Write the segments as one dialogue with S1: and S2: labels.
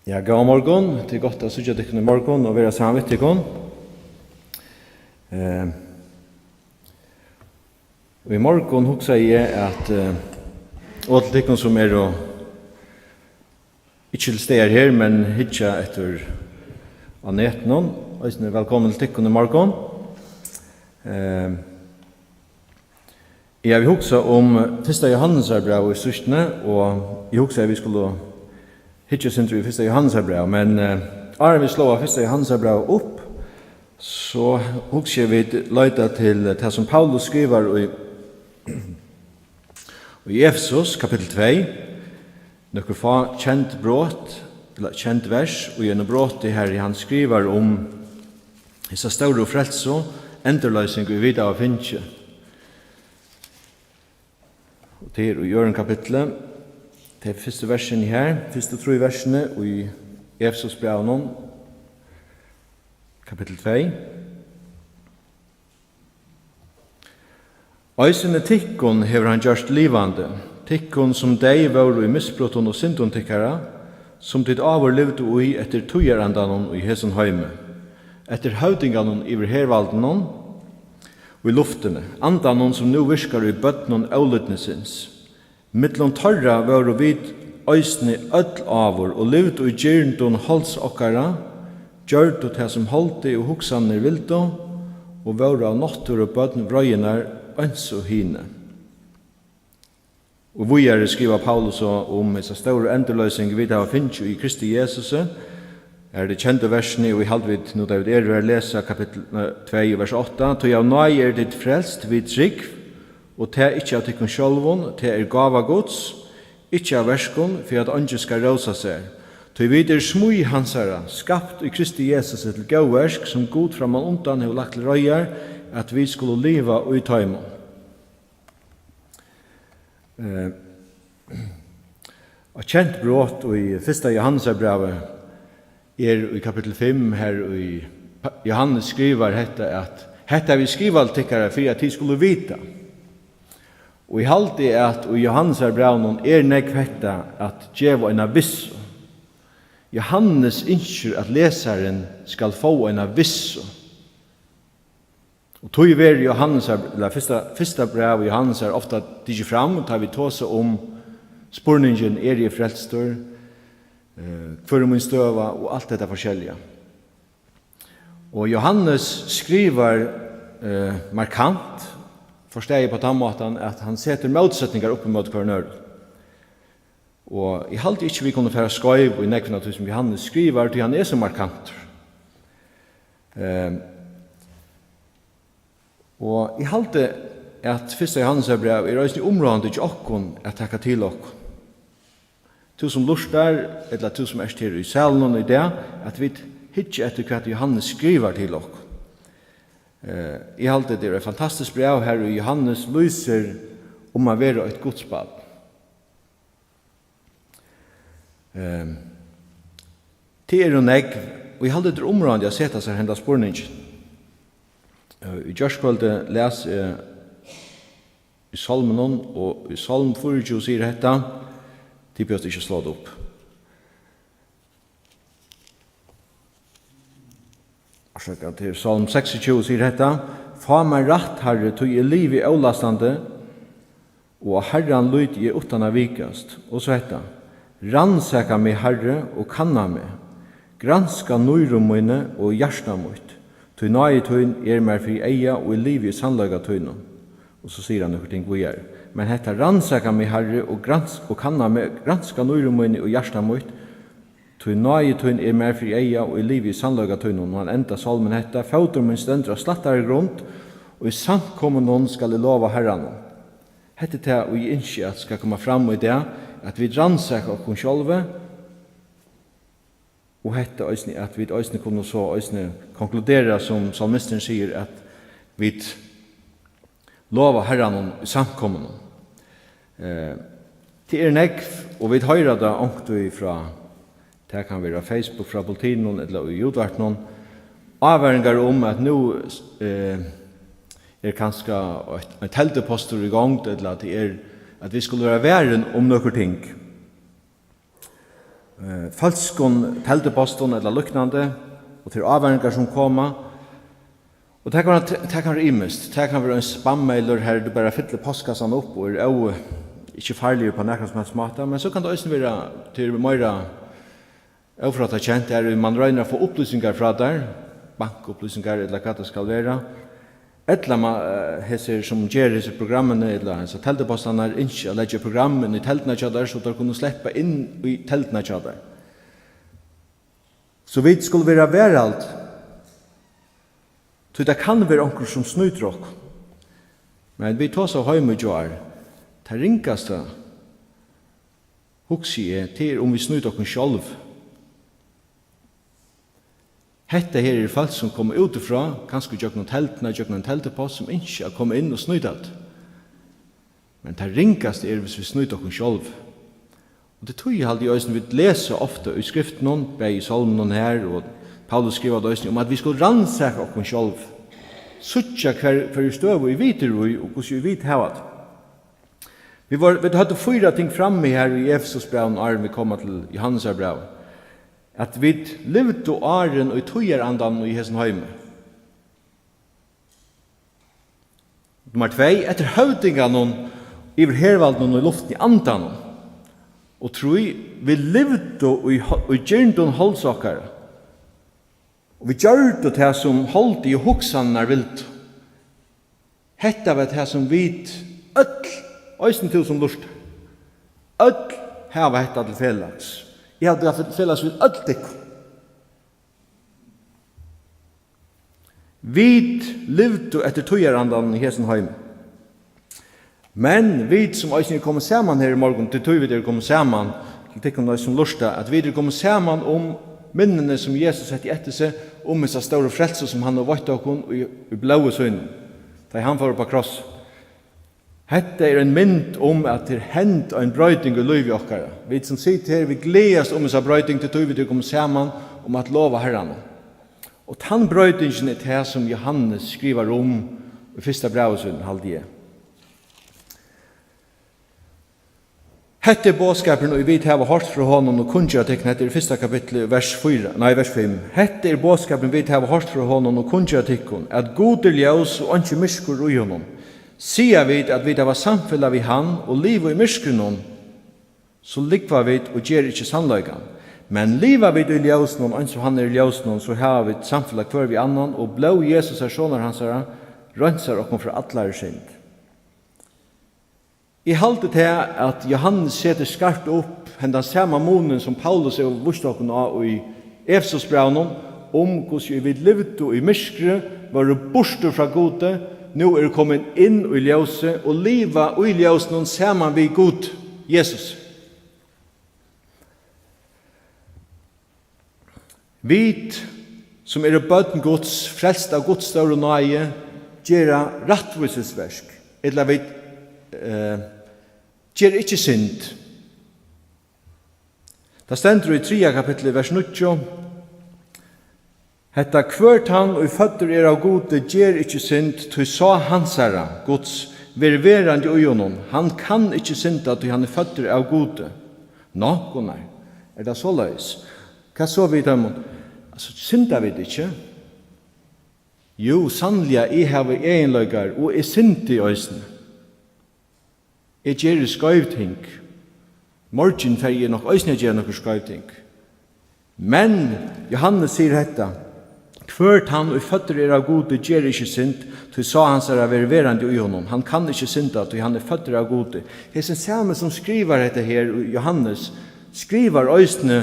S1: Ja, god morgon. Det godt å sitte dere i morgen og være sammen med dere. Og i morgen husker jeg at alle dere som og ikke til steder her, men hitja etter Annette noen. Velkommen til dere i morgen. Jeg vil huske om 1. Johannesbrev i sørstene, og jeg husker at vi skulle hitje sindri i 1. Johannesbrev, men Arne vi slå av 1. Johannesbrev opp, så husker vi løyta til det som Paulus skriver i Efesos kapittel 2, nøkker få kjent brot, eller kjent vers, og gjennom brot her han skriver om hessa store frelse, enderløsning og videre av finnkje. Og til å gjøre en kapittel, det er første versen her, første 3 versene i Efesos brev, kapittel 2. Øysene tikkun hever han gjørst livande, tikkun som deg var i misbrotten og syndun tikkara, som tid avur levde ui etter tøyerandanon i hesen heime, etter høvdinganon iver hervaldenon og i luftene, andanon som nu virkar i bøtnon avlutnesins. Mittlom torra var vid øysne ødl avur og levde i gjerndon hals okkara, gjørd og det som holdt og hoksaner vildo, og var av nottur og bøtn vrøyenar øns og hine. Og videre skriver Paulus om disse store endeløsning vi har finnet i Kristi Jesus, det kjente versene, og i halvvid, nå da vi lese kapittel 2, vers 8, «Tog av nøy ditt frelst vid trygg, og det ikke av tikkun sjølvun, det gava gods, ikke av verskun, for at andre skal råsa seg. Tog videre smui hansara, skapt i Kristi Jesus til gauversk, som god framan undan har lagt til røyar, at vi skulle liva og i tøymon. Og kjent brot i 1. Johannesbrevet i kapittel 5 her i Johannes skriver at hetta vi skriver til tikkara for at de skulle vita. Og i halvdi at i Johannesbrevet nekv hetta at djeva en vissu. Johannes innskjer at lesaren skal få en vissu. Og tog ver Johannes, eller fyrsta brev i Johannes ofta tidsi fram, og tar vi tåse om spurningen i frelstor, kvar min støva og alt dette forskjellige. Og Johannes skriver markant, forstår på den måten at han setter motsetningar opp mot hver nør. Og jeg halte ikke vi kunne fære skøyv i nekvina til som Johannes skriver, til han så markant. Og jeg halte at 1. Johannesbrev er reisende områdende til okkon at takka til okkon. Tu som lustar, eller tu som her i salen i det, at vi hittar etter hva Johannes skriver til okkon. Jeg halte det er et fantastisk brev her, og Johannes lyser om å være et godsbad. Til og negv, og jeg halte det områdende å sette seg hendt spurningen. I Gjørskvalde les i Salmenon, og i Salm 24 sier dette, de bør ikke slå det opp. Til Salm 26 sier dette, «Fa meg ratt, Herre, tog i liv i avlastande, og Herren lyd i utan av vikast.» Og så dette, «Rannsaka meg, Herre, og kanna meg, granska nøyrum mine og hjertna mitt, tog nøye tøyn mer fri eia og i liv i sannlaga tøynum.» Og så sier han noen ting vi gjør. «Men hetta rannsaka meg, Herre, og kanna meg, granska nøyrum mine og hjertna mitt, tog nøye tøyn mer fri eia og i liv i sannlaga tøynum.» Og han enda salmen hetta, «Fautur min stendra slattare grunnt, og i samkommun skal jeg lova Herran.» Hetta er det og jeg innskje at skal komme fram i det, at vi rannsaka okkon sjálve, og hetta eisini at vi eisini kunne så eisini konkludera som salmisten sier at vi lova Herran i samkommun. Det nekv, og vi høyra det ångtu ifra, det kan være Facebook fra politinen eller i utvartnen, avværingar om at nu kanskje en telteposter i gang, eller at vi skulle være væren om noen ting. falskon telteposten eller liknande, og til avverningar som kommer. Og det kan være imest. Det kan være en spammailer her du bare fyller postkassan opp og ikke farlig på nærkast som helst måte, men så kan det også være til mer overfratt kjent er man regner å få opplysningar fra der, bankopplysningar eller hva det skal være. Etla man heser som gjør disse programmene, eller så teltepostene er ikke å legge programmen i teltene kjadder, så de kunne slippe inn i teltene kjadder. Så vi skulle være veralt, så det kan være onker som snyter oss. Men vi tar så høyme gjør, det ringaste hugsi er til om vi snyter oss selv. Hetta her er folk som kommer utifra, kanskje gjør teltene, gjør en teltepost som ikke har kommet inn og snytt alt. Men det ringaste er hvis vi snyter oss selv. Og det tror jeg alltid vi leser ofte i skriften, bei i salmen her, og Paulus skriver det om at vi skal rannsake oss selv. Suttja hver støv vi viter vi, og hvordan vi vet hevat. Vi hadde 4 ting framme her i Efesos-braven, og vi kommer til Johannes-braven. At vi levde åren og tøyerandan i hessen heime. Nummer 2, etter høvdingan iver hervalden og i luften i andan. Og tror vi levde og gjerne holdsaker. Og vi gjør det som holdt i hoksan er vilt. Hetta var det som vi øysen til som lurt. Her var hetta til felags. Jeg hadde hatt felags vid ødlik. Vi levde etter tøyerandan i hesen heim. Men vi som øysen kommer saman her i morgen, til tøy vi kommer saman, det er noe som lursta, at vi kommer saman om minnene som Jesus sett i etter seg, om disse store frelser som han har vært av henne i blåe sønnen, da han får på kross. Hetta er en mynd om at det hendt en brøyding i liv i okkara. Vi som sitter her, vi gledes om disse brøyding til tog vi kommer saman om at lova herran. Og den brøydingen er det som Johannes skriver om i første brevsønnen, halvdige. Hette bådskapen og vi har hørt fra honom og kunnsjøtekken etter første kapittel, vers 5. Hette er bådskapen vi har hørt fra honom og kunnsjøtekken, at god er ljøs og ikke myrskur i honom. Sier vi at vi har samfunnet vi han og livet i myrskunnen, så likvar vi og gjør ikke sannløygan. Men livet vi i ljøsnen, og så han er i ljøsnen, så har vi samfunnet hver vi annan, og blå Jesus er sånne hans rønser og fra atler synd. Jeg halte til at Johannes setter skarpt opp hendan samme månen som Paulus er vursdagen av i Efesos-braven om hvordan vi levde i myskre, var borste fra gode, nå er kommet inn i ljøse og livet i ljøse sammen vi god Jesus. Vi som er bøten Guds, frelst av Guds større nøye, gjør rettvisesversk, eller vi gjør ikke synd. Det stender i 3. kapittel, vers 9. Hetta kvørt han og føtter er av gode, gjør ikke synd, til sa hansara, Guds ververande ujonon. Han kan ikke synda, til han er føtter av gode. Nå, Gunnar, er det så løys? Hva så vi dem? Altså, synda vi det ikke? Jo, sannlig, jeg har egenløygar, og jeg synder i øysene. Jeg gjør skøyvting. Morgen fer jeg nok øysene gjør noe skøyvting. Men Johannes sier dette. Kvørt han og føtter er av gode gjør ikke synd, til sa han seg av ververande i honom. Han kan ikke synda, til han er føtter av gode. Det er samme som skriver dette her, Johannes, skriver øysene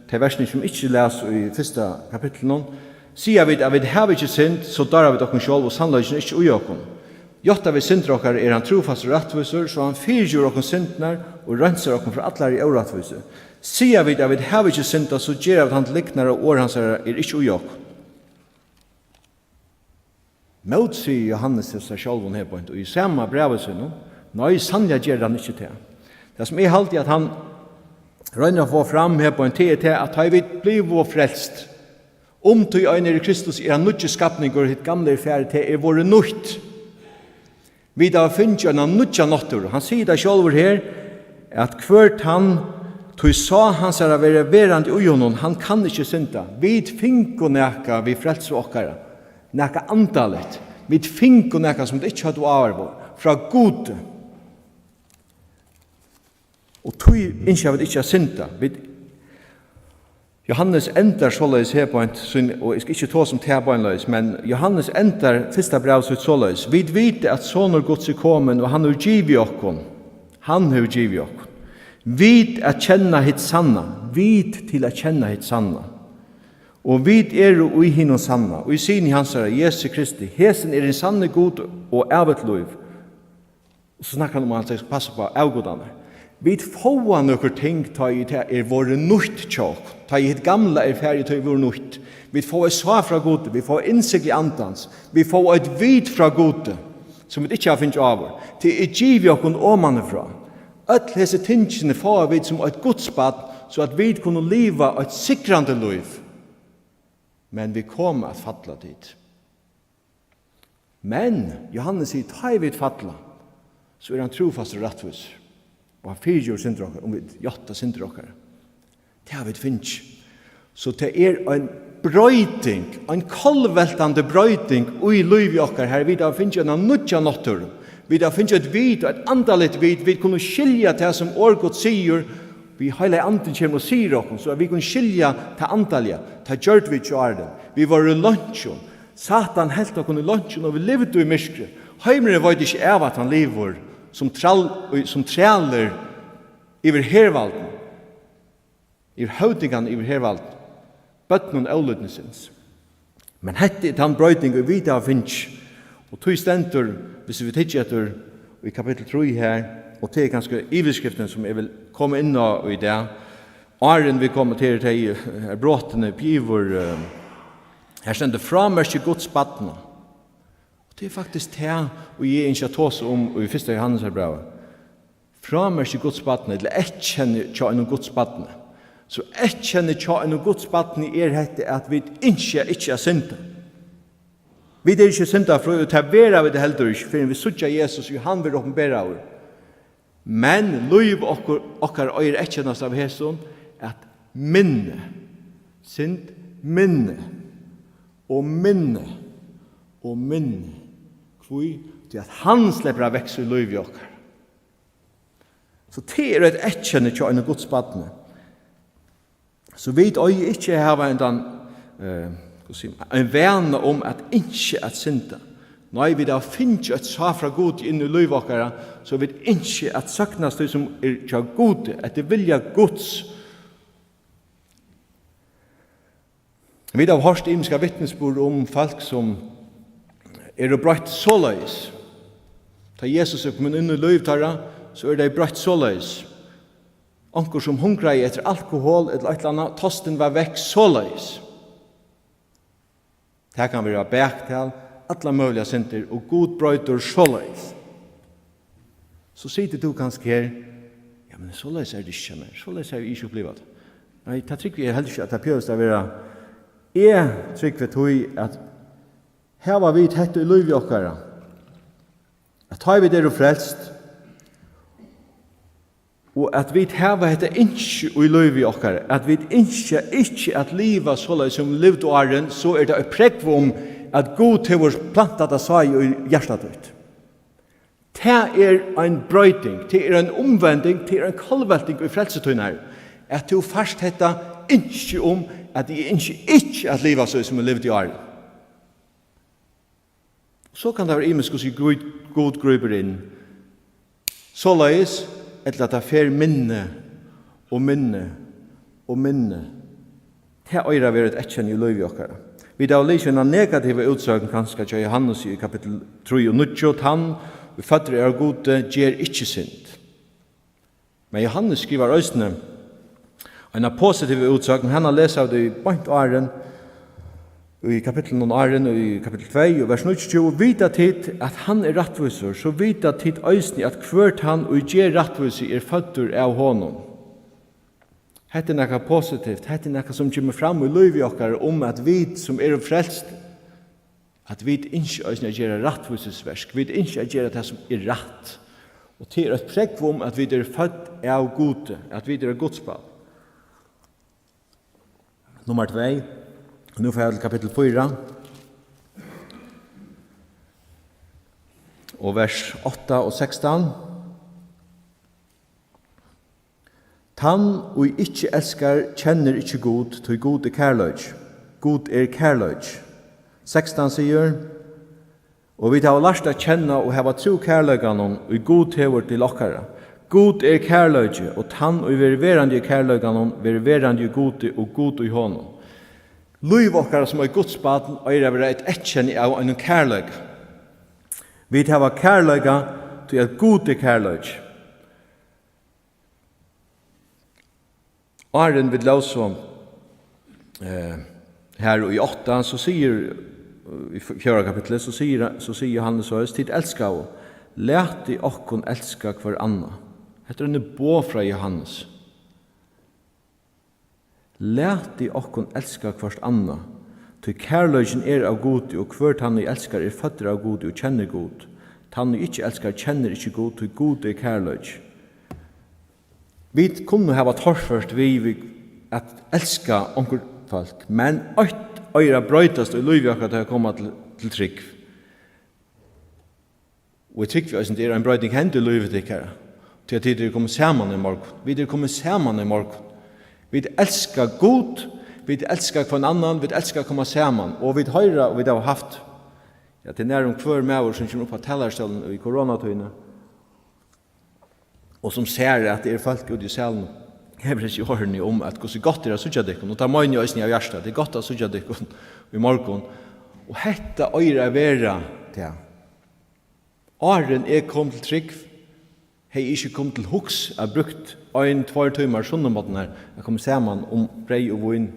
S1: til versene som ikke leser i 1. kapittel. Sier vi at vi har ikke synd, så drar vi dere selv, og sannløyden ikke ui okken. Jotta vi synder okkar er han trofast og rettviser, så han fyrgjør okkar syndnar og renser okkar fra atler i åretviser. Sier vi at vi har ikke synda, så gjør vi at han liknar og år hans er ikke ui okkar. Mot sier Johannes til seg selv her på en, og i samme brevet sin, nei, sannlig gjør han ikke til. Det som er alltid at han røyner å få fram her på en til at han vil bli vår frelst. Om til øyne i Kristus er han nødje skapninger, hitt gamle færre til er våre nødt. Vi da finner en nødja natur. Han sier det selv her, at hvert han Tog sa hans er være verand i honom, han kan ikke synda. Vid finko neka vi frelse okkara, neka andalet. Vid finko neka som det ikke hadde avarbord, fra gode. Og tog ikke av det ikke synda. Johannes endar såleis her på og jeg skal ikke ta som tilbøynløys, men Johannes endar første brev sitt såleis. Vi vet at sonur Guds er kommet, og han har givet okkon. Han har givet okkon. Vid at kjenna hitt sanna. Vid til at kjenna hitt sanna. Og vid og i hinn og sanna. Og i sin hans herre, Jesu Kristi. Hesen en sanne god og evet liv. Så snakker han om at jeg skal passe på avgodane. Vi får noen ting ta i til våre nødt tjokk. Ta i hitt gamla ferdig til våre nødt. Vi får et svar fra gode. Vi får innsikt i andans. Vi får et vid fra gode. Som vi ikke har finnet av. Til et giv vi okken omanifra. Öll hese tingene får vi som et godsbad, så at vi kunne leva et sikrande liv. Men vi kommer at fatla dit. Men, Johannes sier, ta i vi fatla, så han trofast og rettvis. Og han fyrgjør syndrokkar, om vi jatta syndrokkar. Det har vi finnes. Så det en brøyting, en kolveltande brøyting i liv i okkar her, vi da finnes en nødja natur. Vi da finnes et vid og et andalit vid, vi kunne skilja det som årgått sier, vi heile anden kommer og sier okken, så vi kunne skilja det andalia, det gjørt vi ikke vi var i lunsjon, Satan helt okken i lunsjon, og vi levde i myskre. Heimere var det ikke av at han lever som træler iver hervalden, iver høvdingan iver hervalden, bøtten og avlutningsins. Men hette han brøyting og vi da finnes, og tog stendur, hvis vi tidsjer etter i kapittel 3 her, og til ganske iverskriften som jeg vil komme inn i det, Arjen vi kommer til bråtene, pivor, her stender framersk i Guds badna. Og det faktisk det, og jeg ikke tås om i 1. Johannes her brev. Framersk i Guds badna, eller etkjenne tja enn Guds badna. Så etkjenne tja enn Guds badna hette at vi ikke er synda. Vi ikke synda for å ta vera vi det heldur ikke, for vi sutja Jesus, og han vil åpenbæra over. Men liv okkar øyre etkjennast av hæson, at minne, synd, minne, og minne, og minne, kvui, til at han slipper av vekst i liv i okkar. Så det et etkjenne til en Guds badne. Så vi øy ikke hava en vane om at ikke at synda. Nei, vi da finnes et svar fra god inn i liv okkara, så vi ikke at saknas det som tja gode, at det vilja Guds. Vi da har hørt imenska vittnesbord om folk som brøtt såleis. Da Jesus kommet inn i liv tarra, så det brøtt såleis. Anker som hungrar etter alkohol, eller et eller annet, tosten var vekk såleis. Det kan være bæktal, alla möjliga synder, og god brøyter såleis. Så sitter du kanskje her, ja, men såleis det ikke mer, såleis vi ikke opplevd. Nei, det trykker vi heller ikke at det prøves å være. Jeg trykker vi at her var vi tett i liv i okkara. At har vi det frelst, og at vi hava hette ikke i liv i okkara, at vi ikke at liva såleis som livd og åren, så det et prekv om at Gud har plantat av seg i hjertet ut. Det en brøyting, det en omvending, det en kalvelting i frelsetøyner, at du først hette ikke om at jeg ikke at liva så som livd i åren. Så kan det være imensk å si god gruber inn. Såleis, eller at det fer minne og minne og minne. Det øyre vil et etkjenne i liv i okkara. Vi da leser en negativ utsøgn kanskje til Johannes i kapittel 3 og 9, at han, vi fatter gode, gjer ikke synd. Men Johannes skriver øysene en positiv utsøgn, han har lest av det i bant åren, i kapittel 9 åren, i kapittel 2, og vers 9, og vita tid at han rettviser, så vita tid øysene at hvert han og gjer rettviser føtter av honom. Hette nekka positivt, hette nekka som kommer fram i liv i okkar om at vi som frelst, at vi ikke øyne gjøre rettvisesversk, vi ikke gjøre det som rett. Og til et prekv om at vi født av gode, at vi Guds barn. Nummer 2. Nu får jeg til kapitel 4. Og vers 8 og 16. Tann og ikkje elskar kjenner ikkje god, tog god er kærløg. God er kærløg. 16 sier, og vi har lært å kjenne og hava tro kærløganon, og god hever til okkara. God er kærløg, og tann og ververande kærløganon, ververande gode og god i honom. Liv okkara som er godsbaden, og er et etkjenni av en kærløg. Vi har kærløga til at god er kærløg. Arren vid lausom her i 8 så sier i 4 kapitlet så sier Johannes og tid elska og lät i okkon elska hver anna. Dette er en bå fra Johannes. Lät i okkon elska hver anna. Til kærløgjen er av god og hver han i elskar er fødder av god og kjenner god. Han i ikke elskar kjenner ikke god, til god er kærløgjen. Vi kunne ha torført vi at elska onkur folk, men eitt øyra brøytast og løyvi akkurat til å komme til trygg. Og trygg vi det er en brøyting hendt i løyvi til ikkara, til at vi kommer saman i morgen. Vi kommer saman i morgen. Vi elska god, vi elska hver annan, vi elska komme saman, og vi høyra og vi har haft, ja, til nær hver med som kommer opp av tellarstellen i koronatøyene, og som ser at det er folk ute i salen, hever ikke hørende om at hvordan godt det er å sutja dekken, og det er mange øyne av hjertet, det er godt å sutja dekken i morgen. Og hette øyre vera til. Åren er kom til trygg, hei ikke kom til hoks, er brukt 1-2 timer sunnemåten her, jeg kommer sammen om brei og vun.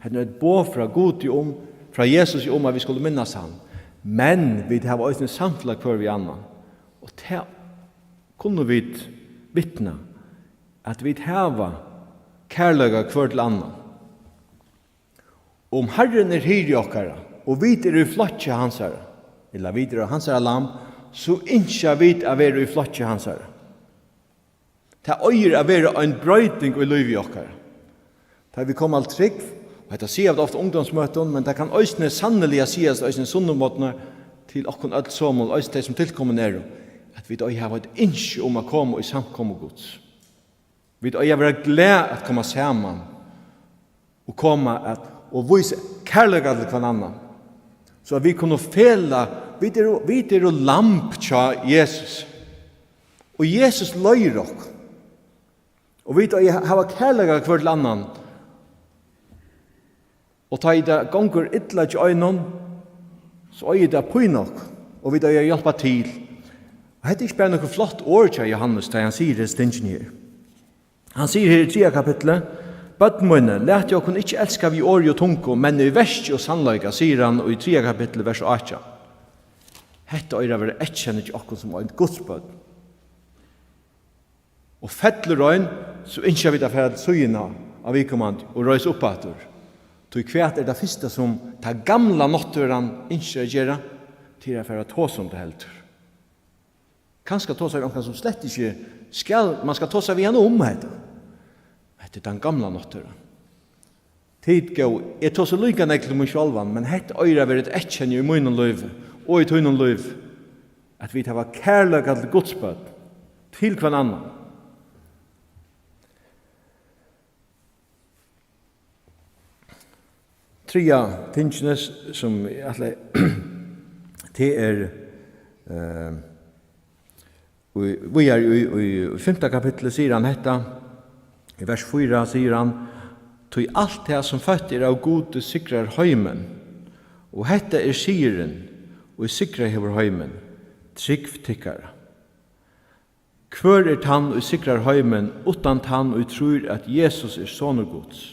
S1: Hette er et bå fra god om, fra Jesus om at vi skulle minnes han. Men vi har øyne samfunnet hver vi annan. Og til kunne vi vittna at vi hava kærlega hver til annan. Om Herren er hyr i okkara, og vi er i flotje hansara, eller vi er hansara lam, så innskja vi er være i flotje hansara. Det øyer er være en brøyting i liv i okkara. Da vi kom alt trygg, og dette sier vi ofte ungdomsmøten, men det kan øysene sannelig sies øysene sunnemåtene til okkon alt sommål, øysene som tilkommer nere, at vi da har et innskje om å komme i samkommet Guds. Vi da har vært glad at komme sammen og komme og vise kærlighet til hver annan. Så at vi kunne fele, vi er jo lamp til Jesus. Og Jesus løyer oss. Og vi da har kærlighet hver til annan. Og ta i det gonger ytla til øynene, så er det på nok. Og vi da har hjelpet til. Og dette er ikke bare noe flott ord til Johannes, da han sier det stingen her. Han sier her i 3 kapitlet, «Bøttmøyne, let jeg kunne ikke elska vi år og tunko, men i verst og sannløyga», sier han i 3 kapitlet, vers 8. Hette øyre være etkjennet til okken som er en godsbøtt. Og fettler øyn, så innskjer vi det for at søyene av vikommand og røys opp etter. Så kvært er det første som tar gamla nåttøren innskjer gjøre, til å være tå som det helter. Kanskje ta seg om som slett ikke skal, man skal ta seg igjen om dette. Dette er den gamle nåttøren. Tid gå, jeg tar så lykke nek til meg selv, men dette øyre er et etkjennig i munnen liv, og i tøynen liv, at vi tar kærlighet til godsbød, til hver annan. Trea tingene som det er vi er i 5. kapitlet sier han dette, i vers 4 sier han, «Tog alt det som født er av gode sikrar høymen, og dette er siren, og sikrar hever høymen, trygg tikkara. Hver er tann og sikrar høymen, utan tann og tror at Jesus er sånne gods.»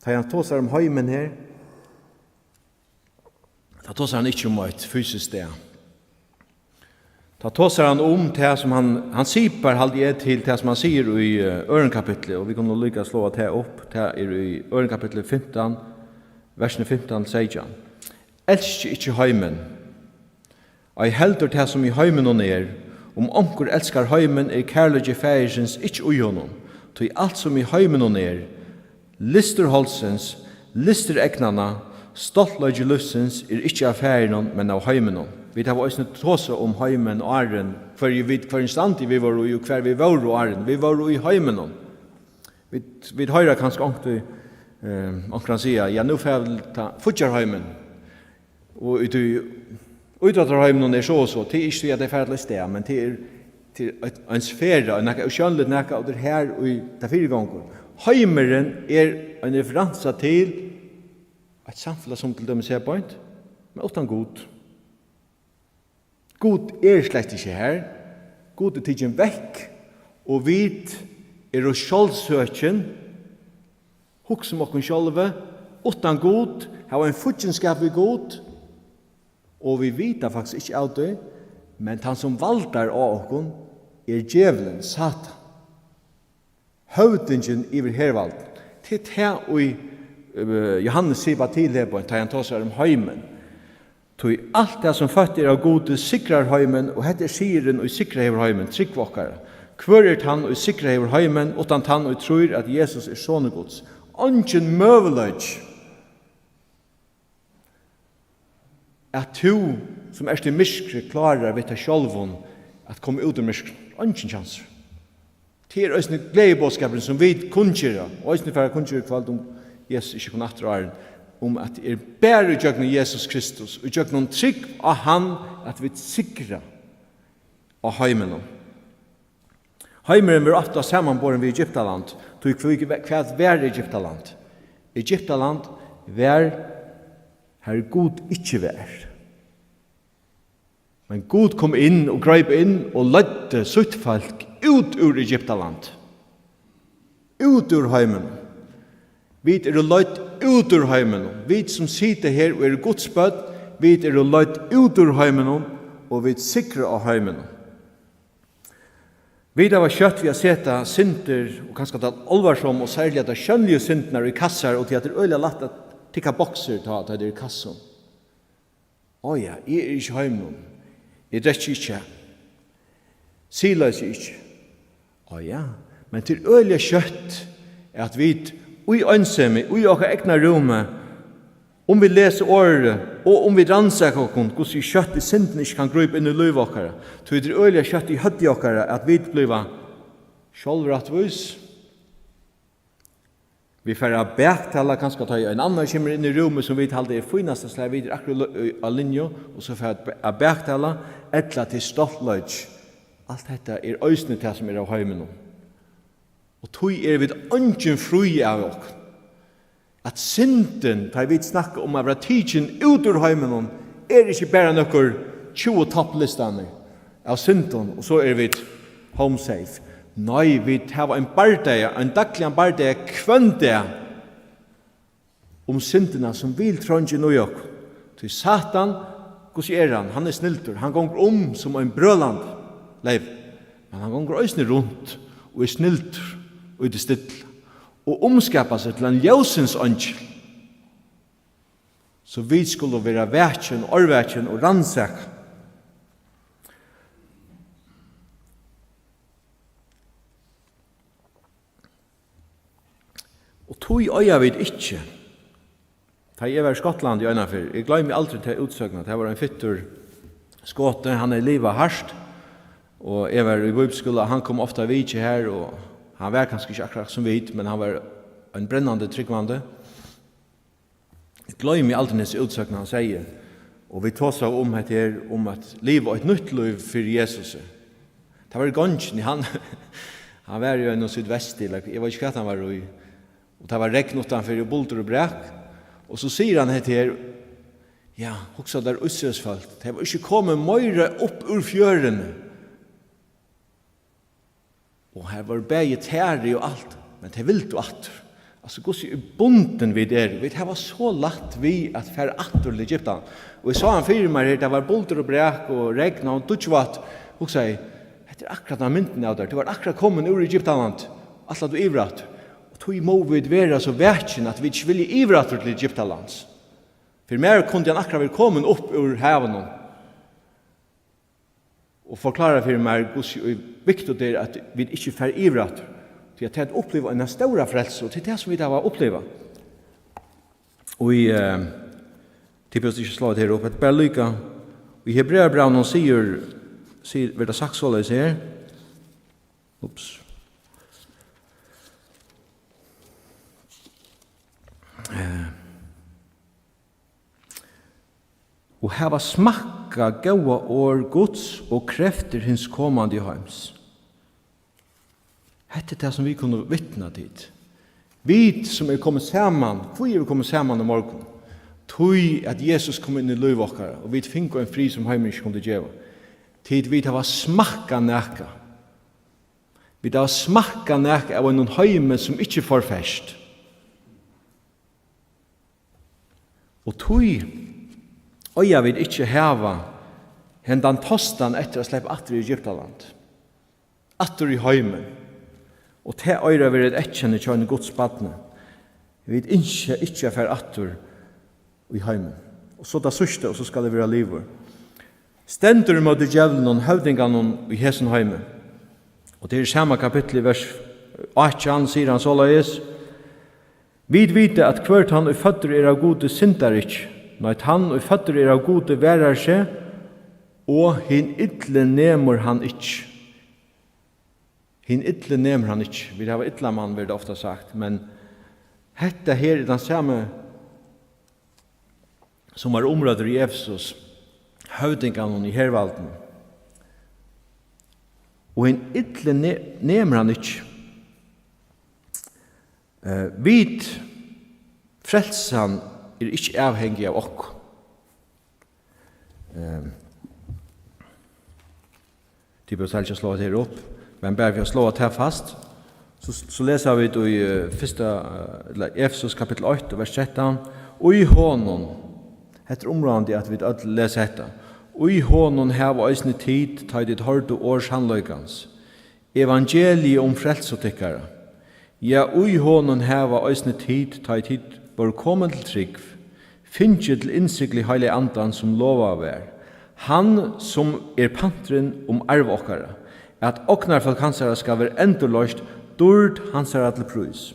S1: Da han tåsar om høymen her, da tåsar han ikke om et fysisk sted. Da tåsar han om det som han sipar halde jeg til det som han sier i ørenkapitlet, og vi kan lykke slå det opp, det er i ørenkapitlet 15, versene 15-16. Elsker ikke høymen, og jeg helder det som i høymen og er, om onker elskar høymen er kærlige færesens ikke ui honom, tog alt som i høymen og er, lister holsens, lister eknana, stoltløgje lufsens ikke av ferien, men av heimen. Vi tar også tåse om heimen og æren, hver instant vi var i, og hver vi var og æren. Vi var i heimen. Vi høyrer kanskje ångte, ångre han sier, ja, nå får jeg ta futjarheimen. Og utrattarheimen er så, det er ikke at det er ferdig sted, men det er en sfære, og skjønnet nækka, og det er her og det er 4 ganger. Heimeren er en referanse til et samfunn som til dømes her point, men utan god. God er slett ikke her. God er tidsen vekk, og vi er å skjoldsøkjen, hukse om okken sjolve, utan god, har en futjenskap i god, og vi vet faktisk ikke av det, men han som valgte av okken er djevelen, Satan. Høvdingen iver hervald. Til her og Johannes sier til her på en tar han tar seg om heimen. Tog alt det som føtter av gode sikrar heimen, og hette sieren og sikrar hever heimen, tryggvokkare. Hver er han og sikrar hever heimen, utan han og tror at Jesus er sånne gods. Ongen møveløg at du som er til myskre klarer vidt av sjolvun at komme ut av myskre. Ongen chanser. Det er også gledebådskapen som vi kunnskjører, og også for å kunnskjøre kvalt om Jesus ikke kunne atre æren, om at det er bare utgjøkken Jesus Kristus, utgjøkken trygg av han at vi sikrer av heimen. Heimeren var ofte sammenbåren ved Egyptaland, tog hva var Egyptaland? Egyptaland var her god ikke var. Men God kom inn og greip inn og ledde sitt folk ut ur Egyptaland. Ut ur heimen. Vi er ledd ut ur heimen. Vi som sitter her og er Guds bød, vi er ledd ut ur heimen og vi sikrer av heimen. Vi var kjøtt vi har sett synder og kanskje det alvarsom og særlig at det skjønlige syndene i kasser og til at det er øyelig lagt at tikka bokser til at det er i kassen. Åja, jeg er ikke heimen. Jeg drekker ikke. Silas ikke. Ja, men til øyelig kjøtt er at vi ui ønsemi, ui okka egna rume, om vi leser året, og om vi rannsækker okkur, hos vi kjøtt i synden ikke kan grupe inn i liv okkara, så er det øyelig kjøtt i høtti okkara, at vi bliva sjolvrattvis. Vi får bergtala, kanskje ta en annan kommer inn i rummet som vi talde er finaste slag videre akkurat av linjo, og så får jeg bergtala, etla til stoltløg. Alt dette er øysene til som er av heimen. Og tog er vi ønsken fri av oss. At synden, da vi snakker om å være tidsen ut ur heimen, er ikke bare noen 20 topplistene av synden, og så er vi home safe. Nei, vi har en bardeie, en daglig bardeie, kvønde om syndene som vil trådje noe i oss. Til Satan, hvordan er han? Han er sniltur. Han går som en brøland leiv. Men han går øysene rundt og er sniltur og er stille. Og omskapar seg til en ljósins angel. Så vi skulle være vætjen, orvætjen og rannsæk. Og tog øya vid ikkje. Da jeg var i Skottland i øynafyr, jeg glemmer aldri til utsøkna. Det var en fyttur skåte, han er livet harst. Og jeg var i bibelskolen, han kom ofta vidtje her, og han var kanskje ikke akkurat som vit, men han var en brennande tryggvande. Jeg glemmer aldri nese utsøkna han sier. Og vi tås av om at liv var et nytt liv for Jesus. Det var gangen, han var jo en sydvestig, jeg vet ikke hva han var i. Og det var regn utanfor bulter og bræk. Og så sier han her, ja, hoksa der Israelsfolk, det var ikke kommet møyre opp ur fjørene. Og her var begge tæri og alt, men det vil du atter. Altså, hvordan er bunden vi der? Det var så latt vi at fære atter til Egypten. Og jeg sa han fyrir meg her, det var bulter og bræk og regn og dutsvatt. Og sier, det er akkurat av mynden av der, det var akkurat kommet ur Egyptenland, alt at du ivrat. Tog må vi være så vætjen at vi ikke vil ivrater til Egyptalands. For mer kunne han akkurat være kommet opp ur haven og forklare for meg hvor viktig det er at vi ikke får ivrater. För att det uppleva en stora frälse, och det är det som vi har uppleva. Och i typiskt inte slå det här upp, att bara lycka. I Hebreerbrevet säger vad det sagt så läs här. Ups. Og hava smakka gaua år Guds og krefter hins komande i heims. Hette det som vi kunne vittna til. Vi som kommet saman, hvor vi kommet saman i morgen? Tui at Jesus kom inn i liv okkara, og vi finko en fri som heimen ikke kunne gjeva. Tid vi hava smakka nekka. Vi hava smakka nekka av en heime som ikke får fest. Og tui og jeg vil ikke hava hendan tostan etter å slippe atter i Egyptaland. Atter i heimen. Og te øyre vil et etkjenne kjønne Guds badne. Jeg vil ikke fær atter i heimen. Og så da sørste, og så skal det være livet. Stendur mot djevelen og høvdingene i hesen heimen. Og det er samme kapittel i vers 8, sier han så løys. Vid vite at hvert han er føtter er av gode synder ikke, når han og føtter er av gode værer seg, og hin ytle nemur han ikke. Hin ytle nemur han ikke. Vi har ytla mann, vil det ofta sagt, men hetta her er den samme som var områder i Efesus, høvdingene i hervalden. Og hin ytle nemur han ikke. Vid frelsan er ikke avhengig av okk. De bør selv ikke slå det her opp, men bare for å slå det her fast, så leser vi i Efesus kapittel 8, vers 13, og i hånden, etter området at vi leser dette, og i hånden heva eisne tid, ta ditt hørte års handløykans, evangeliet om frelsotikkere, ja, og i hånden heva eisne tid, ta ditt bør komme til trygg, finne til innsiktlig heilig andan som lova av er. Han som er pantren om arv okkara, at oknar folk hansara skal være endurløst, dord hansara til prøys.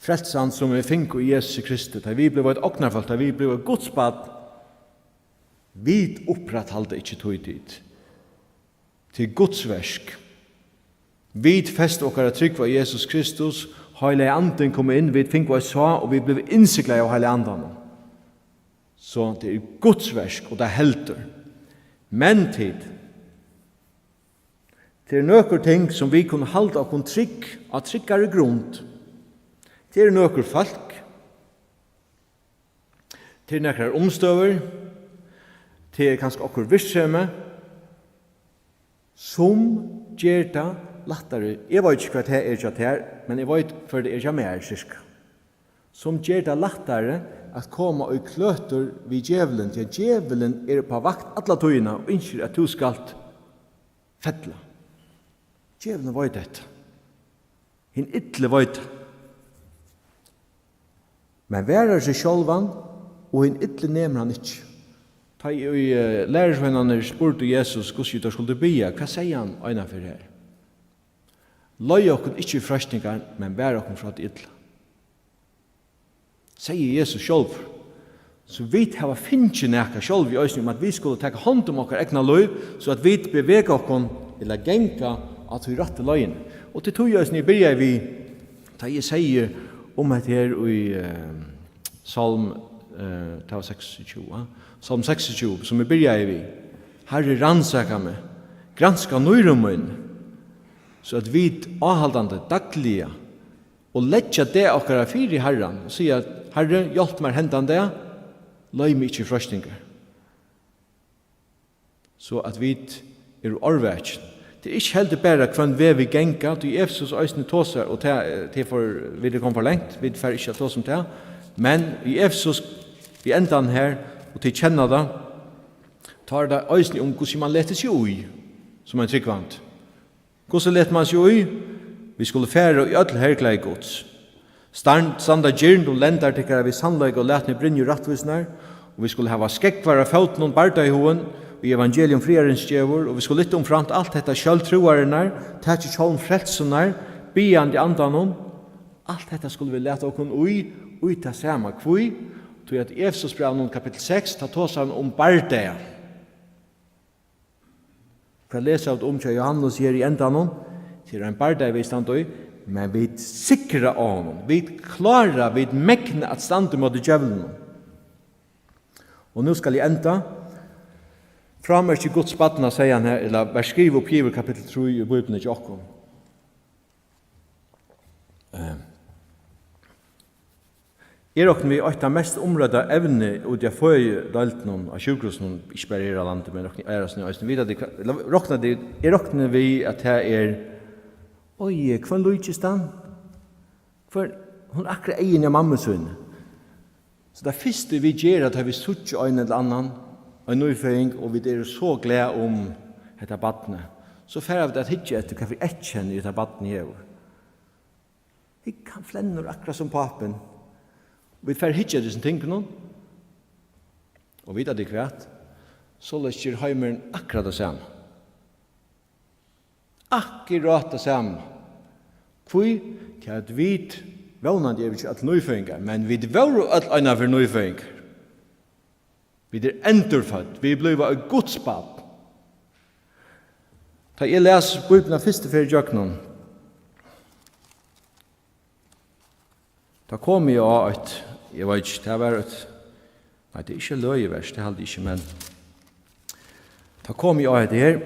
S1: Frelsan som er finko i Jesus Kristus, da vi ble et oknar folk, da vi ble et godsbad, vi oppretthalde ikke tog dit. Til godsversk. Vi fest okkara trygg var Jesus Kristus, Heilig anden kom inn, vi fikk hva jeg sa, og vi ble innsiklet av heilig anden. Så det er Guds versk, og det er helter. Men tid, det er noen ting som vi kunne halde av trygg, av tryggere grunn. Det er noen folk, det er noen omstøver, det er kanskje okkur virksomhet, som gjør det lattere. Jeg vet ikke hva det er ikke her, men jeg vet for det er ikke mer cirka. Som gjør det lattere at komme og kløter vid djevelen, til djevelen er på vakt alle tøyene og innskjer at du skal fettla. Djevelen vet dette. Hin ytle vet det. Men værer seg sjølvan, og hin ytle nemer han ikke. Ta i lærersvennerne spurte Jesus hvordan de skulle bya, hva sier han øyne for her? Løy okken ikke i frøstningar, men vær okken fra det ytla. Sier Jesus sjálv. Så vi har finnet nekka sjálv i øyne om at vi skulle ta hånd om okkar egna løy, så at vi beveger okken eller genka at vi rette løyene. Og til tog øyne byrja vi, da jeg sier om at her i Salm 26, Salm 26, som vi byrja vi, Herre rannsaka meg, granska nøyrumun, så at vi avhaldande dagliga og letja det okkara fyri Herren og sier at Herre, hjelp meg hendan det, løy meg ikke frøstningar. Så at vi er orðvekjen. Det er ikke helt bare hvem vi genga, du er Efesus øysene tåser, og til for vi det kom for lengt, vi får ikke tås om det, men i Efesus, i endan her, og til kjenna det, tar det øysene om hvordan man leter seg ui, som en tryggvant. Hvordan leter man seg ui? Vi skulle fære i ødel herklei gods. Standa gjerne og lendar til vi sannleik og letne brinju rattvisnar, og vi skulle hava skekkvara føtten og barda i hoen, i evangelium friarens djevor, og vi skulle lytte omframt alt dette sjølvtroarenar, tætje kjolm frelsunar, bian i andan. Allt detta skulle vi leta okon ui ta sama kvui, tog at Efesos brev kapitel 6, ta tås han om bardeia. For jeg leser av det Johannes her i endan, til en bardeia vi stand i, men vi sikra av honom, vi klara, vi mekne at stande mot djevelen. Og nu skal jeg enda, framerst i Guds badna, sier han her, eller vær skriv opp giver kapitel 3 i Bibelen til okkom. Jeg råkner vi åtta mest områda evne ut jeg får dalten av sjukhusen, ikke bare i landet, men jeg råkner vi at det oi, hva lujtjes den? For hun akkurat egen av mamma sønn. Så det første vi gjør at vi sutter en eller annan, en nøyføring, og vi så glede om dette badne, så fer vi det ikke etter hva vi kjenner i dette badne gjør. Vi kan flenne akkurat som papen, vi får hitje disse tingene, og vite det kvært, så løser heimeren akkurat det samme. Akkurat det samme. Hvor til at vi vånande er ikke alt nøyføringer, men vi var alt ena for nøyføringer. Vi endurfødt, vi ble av godsbad. Da jeg leser Bibelen av første fyrir jøknen, da kom jeg av et, jeg vet ikke, det var et, nei, det er ikke løyevers, det hadde jeg ikke, men da kom jeg av et her,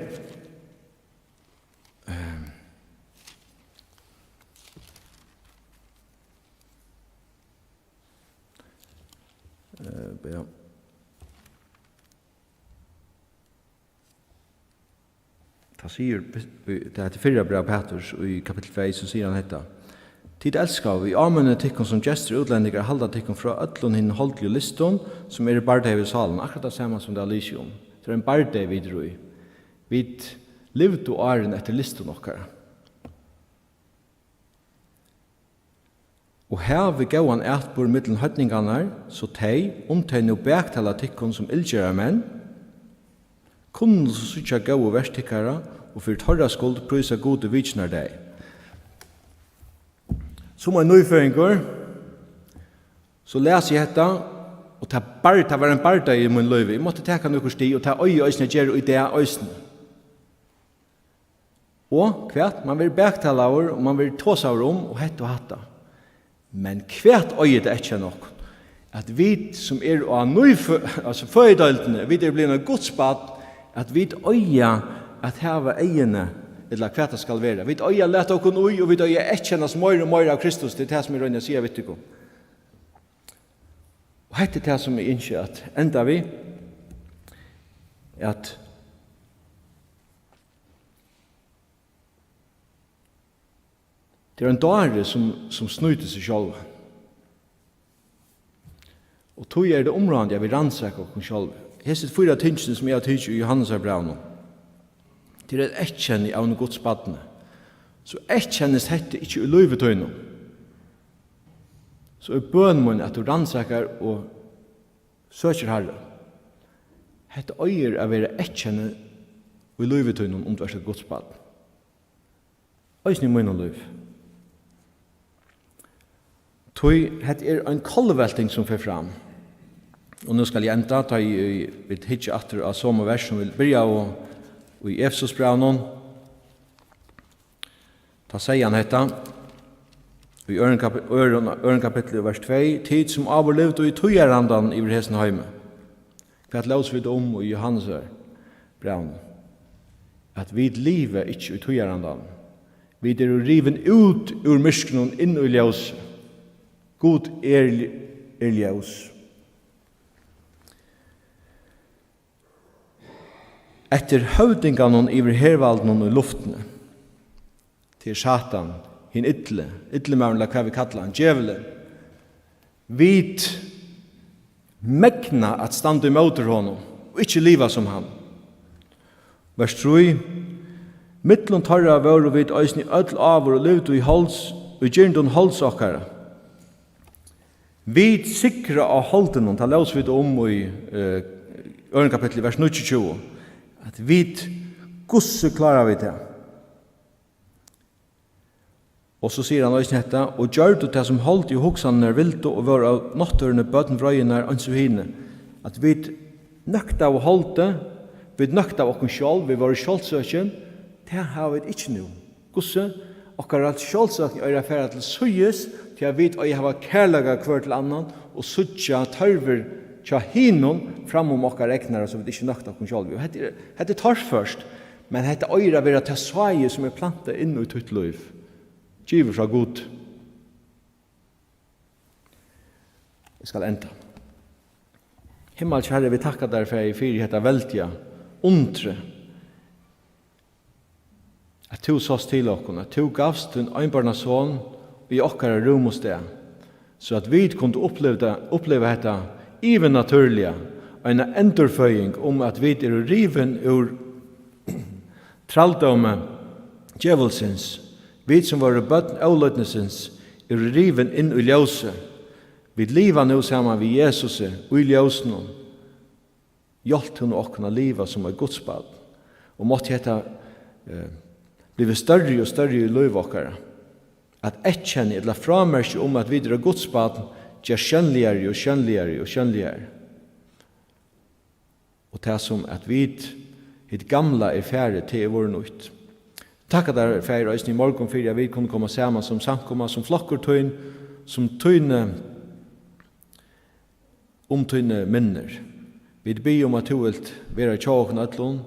S1: ja. Ta sier, det er til fyrre brev Petrus, i kapittel 2, så sier han dette, Tid elskar vi amene tikkun som gestur utlendinger halda tikkun fra ötlun hinn holdlige liston som i bardei i salen, akkurat det samme som det er lysi om. Det er en bardei vi dro i. Vi livde åren etter liston okkara. Og her vi gauan etbor mittlen høytningarnar, så tei, tei nu bektala tikkun som ildgjera menn, kunne så sutja gau og verstikkara, og fyrir torra skuld prysa gode vitsnar deg. Som en nøyføringur, så leser jeg dette, og det var en barda i min løyve. Jeg måtte teka noe sti, og ta øye øysene gjør i det øysene. Og kvært, man vil bektala over, og man vil tåsa over om, og hette og hatta. Men kvært øye det ikke nok. At vi som av altså føydøltene, vi blir en godsbad, at vi øye at heva egene, eller hva det skal være. Vi øye lete okken ui, og vi øye etkjennes mer og mer av Kristus, det er det som jeg røyner sier, vet du. Og hette det som jeg innskjer at enda vi, at det er en dare som snuter seg selv. Og tog det området jeg vil rannsake okken selv. Jeg har sett 4 tingene som jeg har tydt i Johannes av brevene. Det er et etkjenning av noen godsbadene. Så etkjennes hette ikke i løyvetøyene. Så er bønmån at du rannsakar og søker herre. Hette øyer av å være etkjenning i løyvetøyene om du er et godsbad. Øysen i munn og løyv. Tøy, hette er en kolvelting som fer fram. Og nå skal jeg enda ta i et hitje atter av som og vers som vil byrja og i Efesos brevnen. Ta sier han hetta i øren kapittel vers 2, tid som av og levde i tøyerandan i hesen heime. Hva at laus vi det om i Johannes brevnen? At vi livet ikke i tøyerandan. Vi riven ut ur myskenen inn i ljøs. God ljøs. Etter høvdinganon iver hervalden og luftene, til Satan, hinn ytlemauren, hva vi kallar han, djevele, vit megna at standa i møter honom, og ikkje liva som han. Vers 3, mittlun tarra våru vid òsni öll avur og levdu i hals, og gjerndun hals okkara. Vit sikra av holdenon, ta laus vid i øren kapittel vers 29, at vi gusse klarar vi det. Og så sier han også dette, og gjør du det som holdt i hoksaner vilt og var av nåttørende bøten vrøyene anså hine, at vi nøkta av å holde, vi nøkta av okken sjål, vi var sjålsøkjen, det har vi ikke nå. Gosse, okkar at sjålsøkjen er affæra til søyes, til jeg vet at jeg har kærlega hver til annan, og suttja tørver tja hinon fram okkar eknare, så vi ikke nøkta okken sjål. Hette tar først, men hette øyra vera til svaje som er planta inn i tutt liv. Giver fra god. Jeg skal enda. Himmelskjære, vi takkar deg for jeg fyrir hetta veltja, undre, at du sås til okkon, at du gavst din einbarna son i okkara rum hos det, så at vi kunne oppleva dette even naturliga, en endurføying at vi er riven ur tralldome djevelsins, vi som var bøtten avløtnesins, er riven inn i ljøse. Vi liva nu sammen med Jesus og i ljøsen. Hjalt hun okkona liva som er godsbad. Og måtte heta bli større og større i liv okkara. At etkjenne eller framerke at vi er godsbad gjør skjønligere og skjønligere og skjønligere. Og det som at vi hitt gamla er færre til vår nøyt. Takk at dere færre oss i morgen for at vi kunne komme sammen som samkomma, som flokkertøyn, som tøyne tøyne minner. Vi ber at du vil være tjåken øtlån,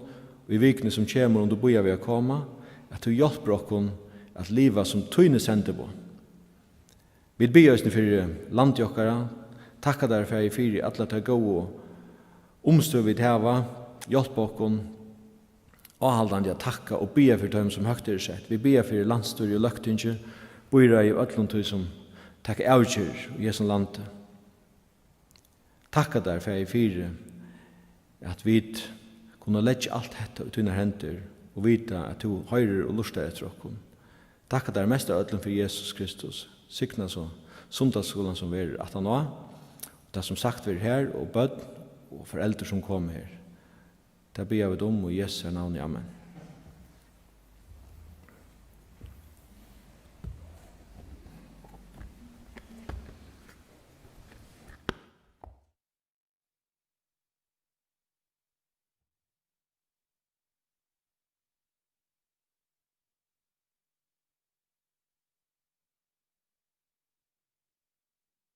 S1: og i vikene som kommer om du bor ved å komme, at du hjelper oss at livet som tøyne sender på. Vi ber oss for landjokkere, takk at dere for at alle tar gå og omstøv vi tæva, hjelper oss, avhaldande at takka og bia for dem som høgt er sett. Vi bia for landstyr og løgtinge, boira i öllum som takka avgjør i Jesu landet. Takka der for jeg fyrir at vi kunne legge alt dette ut under hender og vite at du høyrer og lustar etter okkom. Takka der mest av öllum for Jesus Kristus. Sykna så sundagsskolan som vi er 18 år, og det som sagt vi er her, og bødd, og foreldre som kom her. Det ber jeg ved om, og Jesu navn, amen.